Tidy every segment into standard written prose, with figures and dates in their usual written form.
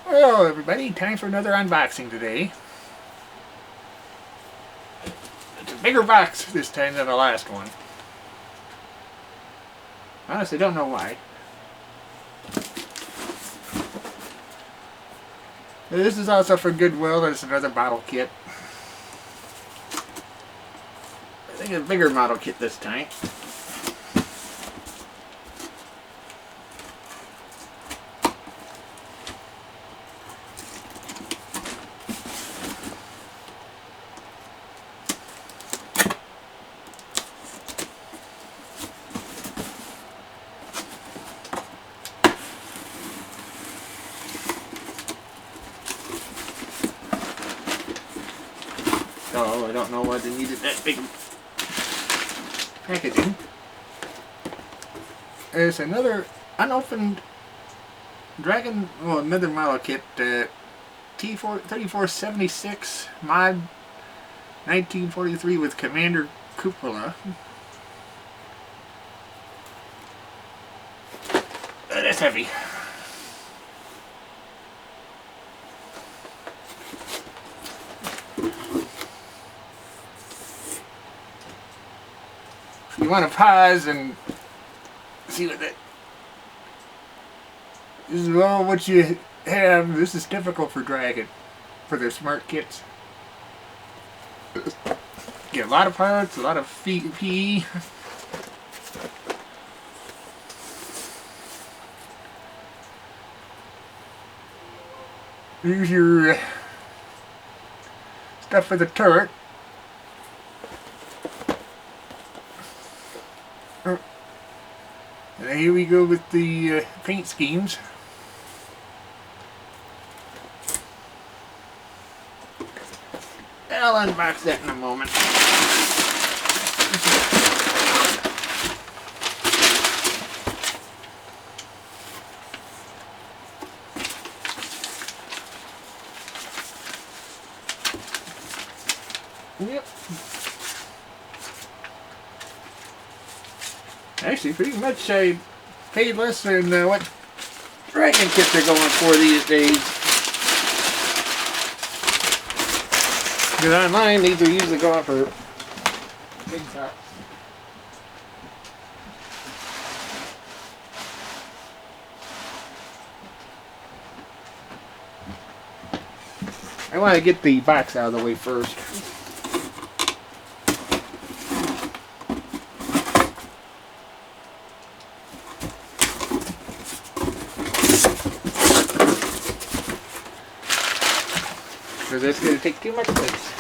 Hello everybody, time for another unboxing today. It's a bigger box this time than the last one. Honestly, don't know why. This is also for Goodwill. There's another model kit. I think a bigger model kit this time. So I don't know why they needed that big packaging. There's another unopened another model kit, T-34 76 mod 1943 with Commander Cupola. That's heavy. You want to pause and see what that. This is all what you have. This is typical for Dragon, for their smart kits. Get a lot of parts, a lot of PE. Here's your stuff for the turret. And here we go with the paint schemes. I'll unbox that in a moment. Yep. Actually, pretty much I paid less than what Dragon kits are going for these days. Because online, these are usually going for big tops. I want to get the box out of the way first. Because that's going to take too much space.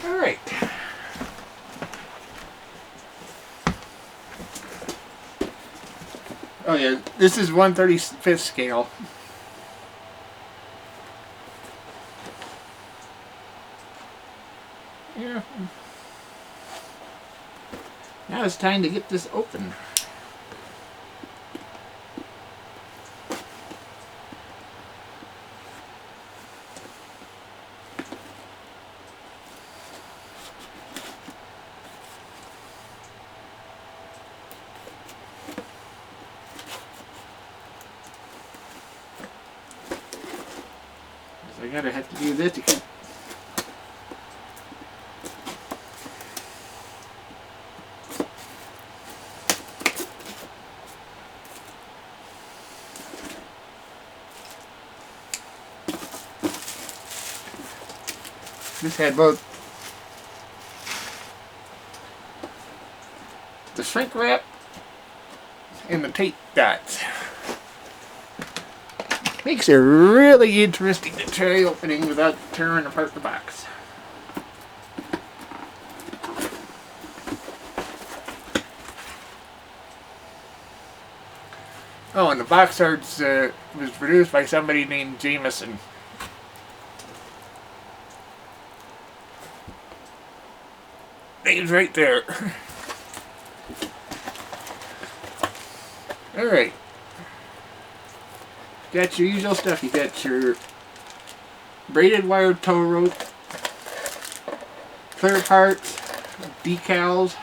Alright. Oh yeah, this is 1/35 scale. Yeah. Now it's time to get this open. So I gotta have to do this to keep. This had both the shrink wrap and the tape dots. Makes it really interesting to try opening without tearing apart the box. Oh, and the box arts was produced by somebody named Jameson. Name's right there. Alright. Got your usual stuff. You got your braided wire tow rope, clear parts, decals.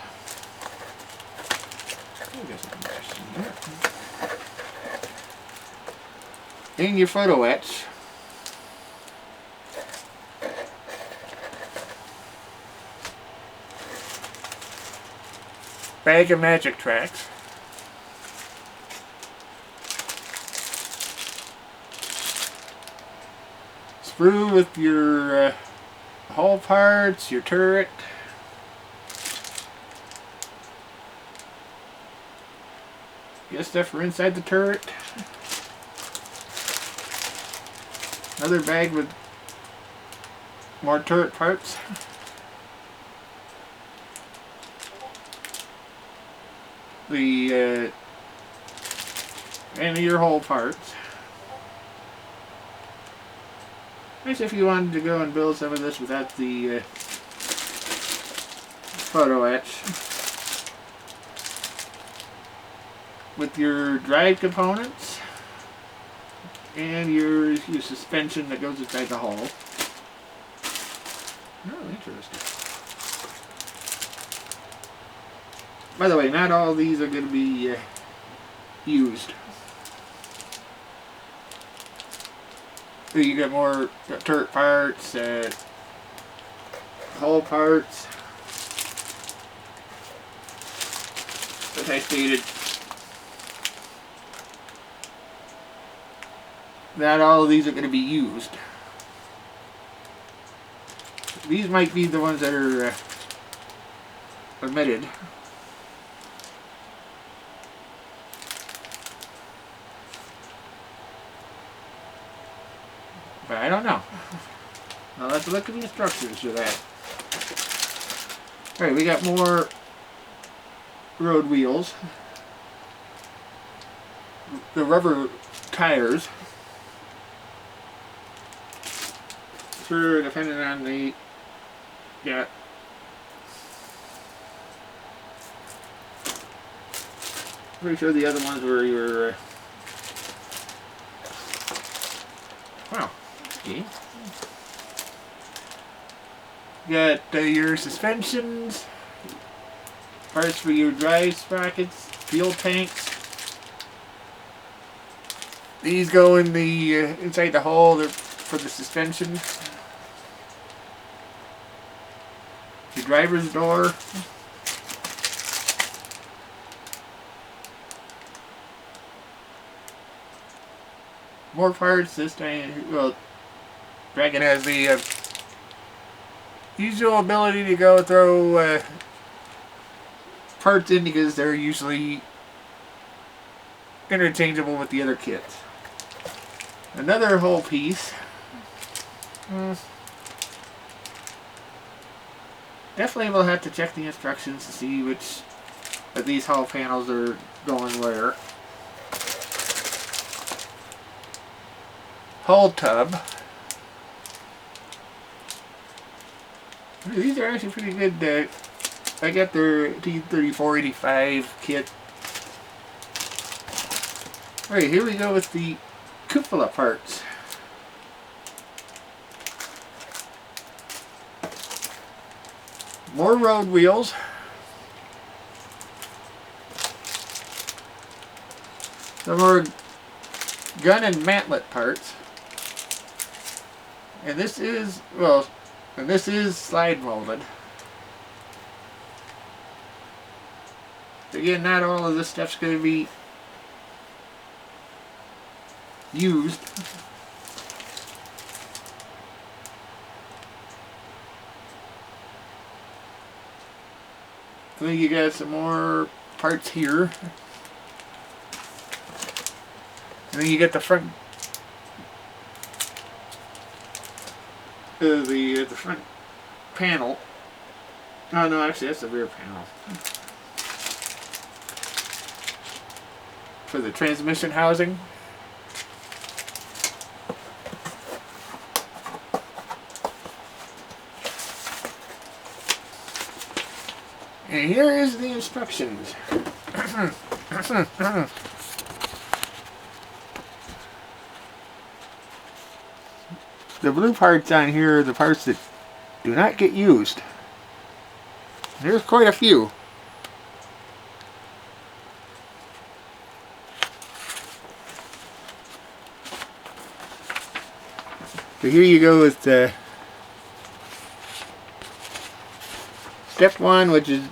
And your photo etch. Bag of magic tracks. Sprue with your hull parts, your turret. Get stuff for inside the turret. Another bag with more turret parts. The and your hull parts. Nice if you wanted to go and build some of this without the photo etch. With your drive components and your suspension that goes inside the hull. Oh, interesting. By the way, not all of these are going to be used. So you got more turret parts, hull parts. As I stated, not all of these are going to be used. These might be the ones that are omitted. But I don't know. I'll have to look at the instructions for that. Alright, we got more road wheels. The rubber tires. Sure, depending on the... Yeah. Pretty sure the other ones were your... Wow. Okay. Got your suspensions, parts for your drive sprockets, fuel tanks. These go in the inside the hull. They're for the suspension. Your driver's door. More parts this time. Well, Dragon has the usual ability to go throw parts in because they're usually interchangeable with the other kits. Another whole piece. Definitely will have to check the instructions to see which of these hull panels are going where. Hull tub. These are actually pretty good. I got their T-34 85 kit. Alright, here we go with the cupola parts. More road wheels. Some more gun and mantlet parts. And this is, well, and this is slide molded. Again, not all of this stuff's going to be used. Then you got some more parts here. And then you get the front, the front panel. Oh no, actually that's the rear panel. For the transmission housing. And here is the instructions. The blue parts on here are the parts that do not get used. There's quite a few. So here you go with step one, which is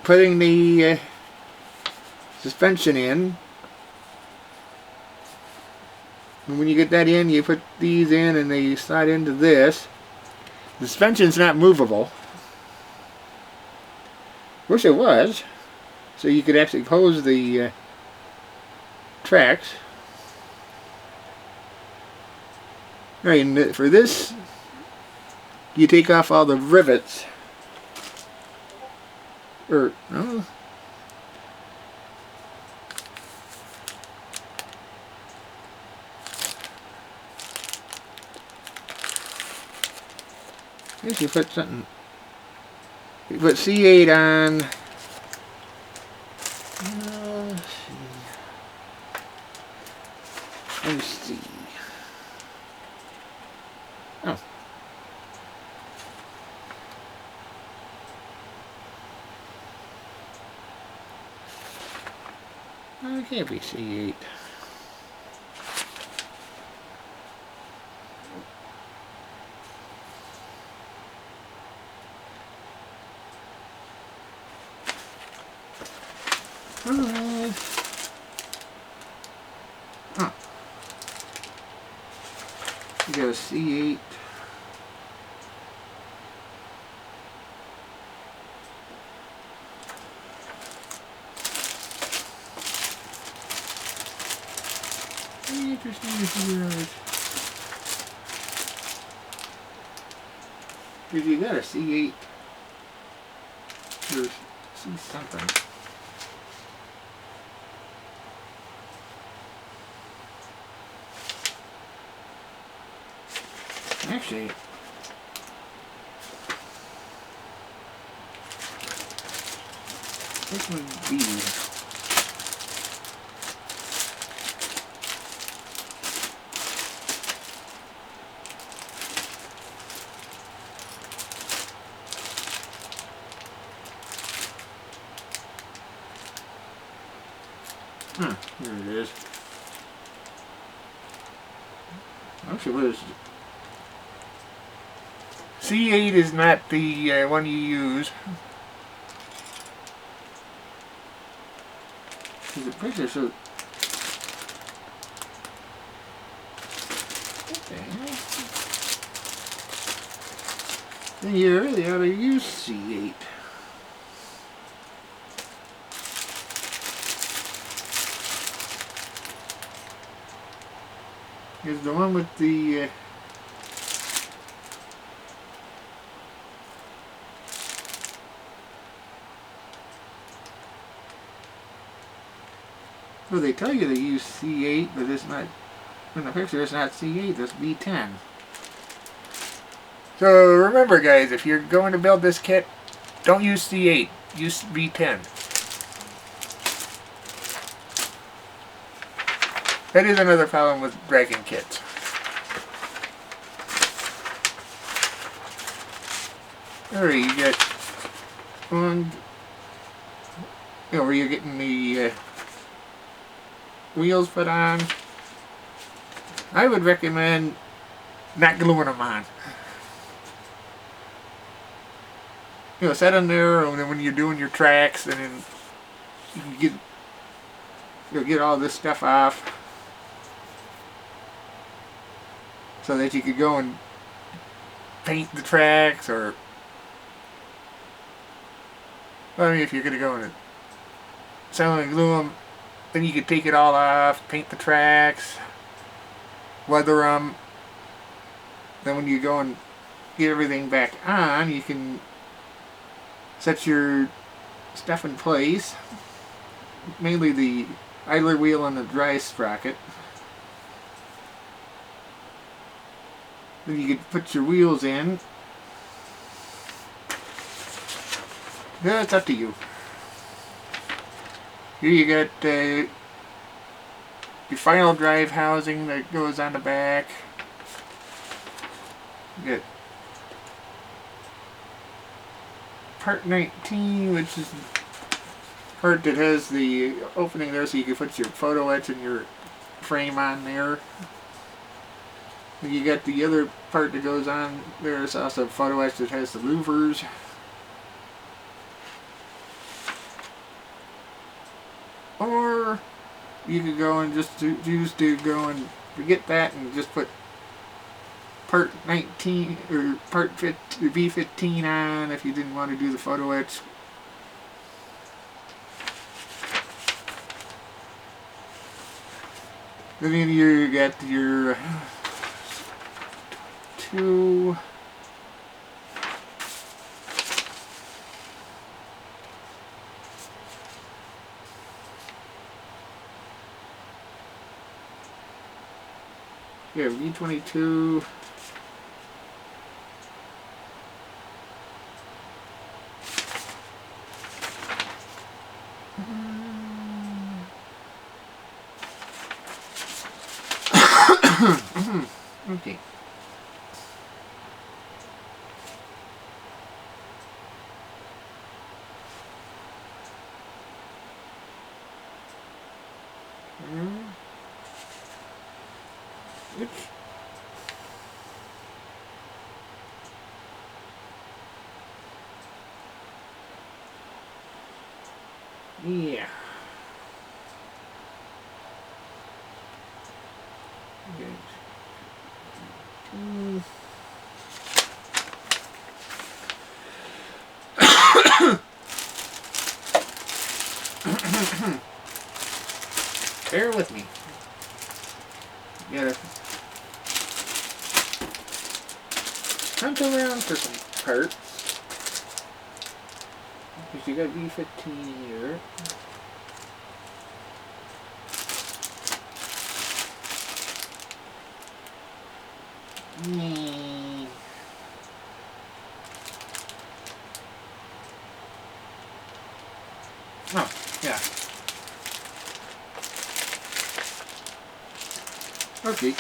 putting the suspension in. And when you get that in, you put these in and they slide into this. The suspension's not movable. Wish it was, so you could actually close the tracks. Right, and for this, you take off all the rivets. Or, no. I guess you put something. You put C8 on. Let's see. Let me see. Oh. Oh, it can't be C8. Huh. You got a C8. Interesting here. If you got a C8, or C something. Actually, this would be. Here it is. Actually, what is it? C8 is not the one you use. Because the picture so. Okay. Then you really ought to use C8. Here's the one with the well, they tell you to use C8, but it's not, in the picture it's not C8, it's B10. So remember guys, if you're going to build this kit, don't use C8, use B10. That is another problem with dragon kits. Alright, you get one, where you're getting the wheels put on. I would recommend not gluing them on. Set them there, and then when you're doing your tracks, and then you can get all this stuff off, so that you could go and paint the tracks, or I mean, if you're gonna go and glue them, then you could take it all off, paint the tracks, weather them. Then when you go and get everything back on, you can set your stuff in place, mainly the idler wheel and the dry sprocket. Then you could put your wheels in. Yeah, it's up to you. Here you got your final drive housing that goes on the back. You got part 19, which is the part that has the opening there so you can put your photo etch and your frame on there. And you got the other part that goes on. There's also a photo etch that has the louvers. Or you could go and just choose to go and forget that and just put part 19 or part B15 on if you didn't want to do the photo etch. And then you got your two. Yeah, V22. Okay. Oops. Yeah. Bear with me. You gotta hunt around for some parts. Because you got V15 here. Oh, yeah. Okay.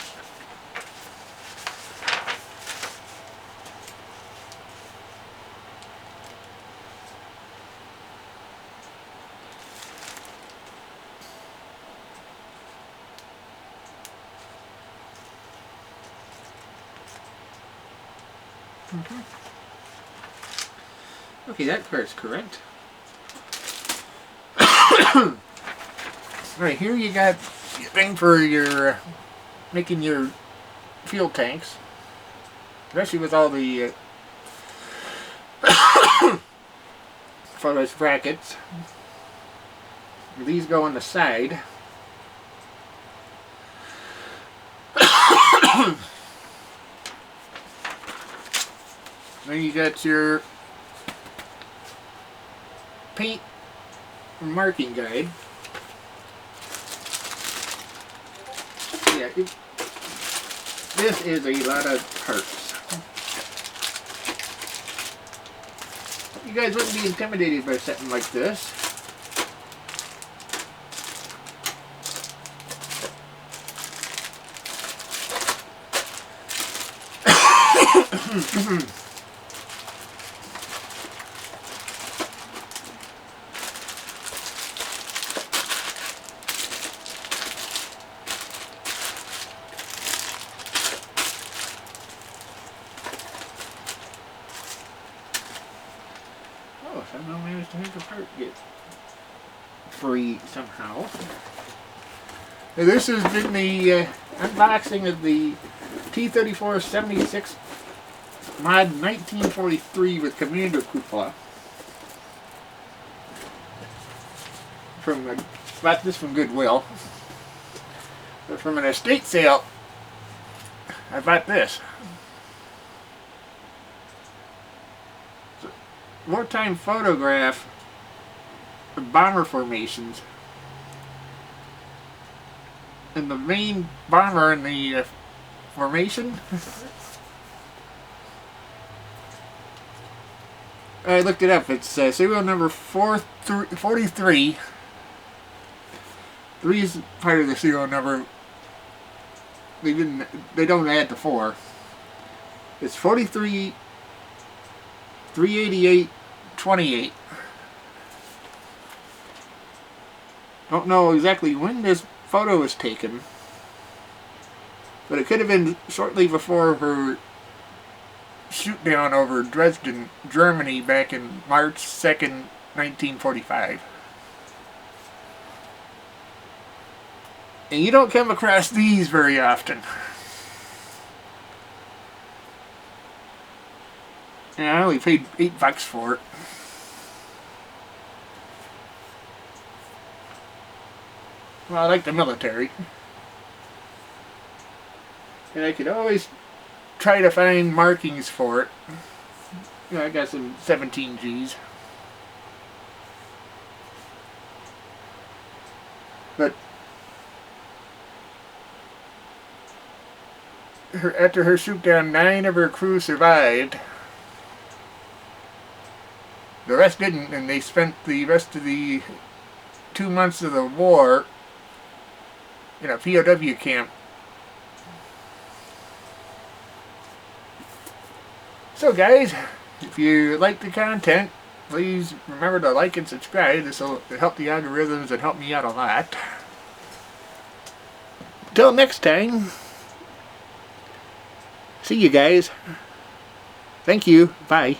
Okay, that part's correct. Right here you got your thing for your making your fuel tanks, especially with all the for those brackets. These go on the side. Then you got your paint marking guide. Yeah, this is a lot of parts. You guys wouldn't be intimidated by something like this. Oh, somehow managed to make the part get free somehow. Now, this has been the unboxing of the T-34 76 Mod 1943 with Commander Cupola. Bought this from Goodwill. But from an estate sale, I bought this. Wartime photograph of bomber formations, and the main bomber in the formation. I looked it up. It's serial number 43. 3 is part of the serial number. They don't add the 4. It's 43 388 28. Don't know exactly when this photo was taken, but it could have been shortly before her shoot down over Dresden, Germany back in March 2nd, 1945. And you don't come across these very often. And I only paid $8 for it. Well, I like the military. And I could always try to find markings for it. You know, I got some 17 Gs. But after her shoot down, 9 of her crew survived. The rest didn't, and they spent the rest of the 2 months of the war in a POW camp. So guys, if you like the content, please remember to like and subscribe. This will help the algorithms and help me out a lot. Till next time, see you guys. Thank you. Bye.